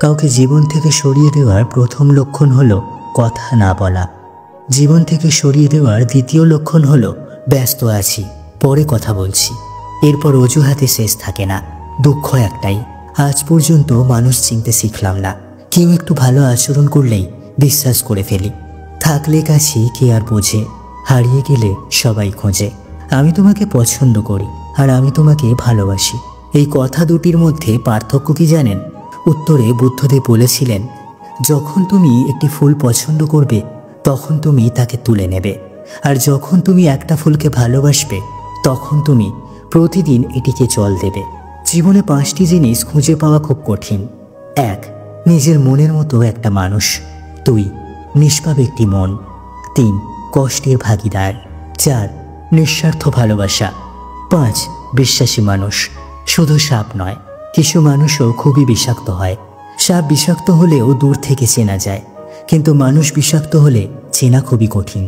কাউকে জীবন থেকে সরিয়ে দেওয়ার প্রথম লক্ষণ হলো কথা না বলা। জীবন থেকে সরিয়ে দেওয়ার দ্বিতীয় লক্ষণ হলো ব্যস্ত আছি, পরে কথা বলছি। এরপর অজুহাতে শেষ থাকে না। দুঃখ একটাই, আজ পর্যন্ত মানুষ চিনতে শিখলাম না। কেউ একটু ভালো আচরণ করলেই বিশ্বাস করে ফেলি। থাকলে কাছে কে আর বোঝে, হারিয়ে গেলে সবাই খোঁজে। আমি তোমাকে পছন্দ করি আর আমি তোমাকে ভালোবাসি, এই কথা দুটির মধ্যে পার্থক্য কি জানেন? উত্তরে বুদ্ধদেব বলেছিলেন, যখন তুমি একটি ফুল পছন্দ করবে তখন তুমি তাকে তুলে নেবে, আর যখন তুমি একটা ফুলকে ভালোবাসবে তখন তুমি প্রতিদিন এটিকে জল দেবে। জীবনে 5টি জিনিস খুঁজে পাওয়া খুব কঠিন। 1. নিজের মনের মতো একটা মানুষ। 2. নিষ্পাপ একটি মন। 3. কষ্টের ভাগিদার। 4. নিঃস্বার্থ ভালোবাসা। 5. বিশ্বাসী মানুষ। শুধু সাপ নয়, কিছু মানুষও খুবই বিষাক্ত হয়। সাপ বিষাক্ত হলেও দূর থেকে চেনা যায়, কিন্তু মানুষ বিষাক্ত হলে চেনা খুবই কঠিন।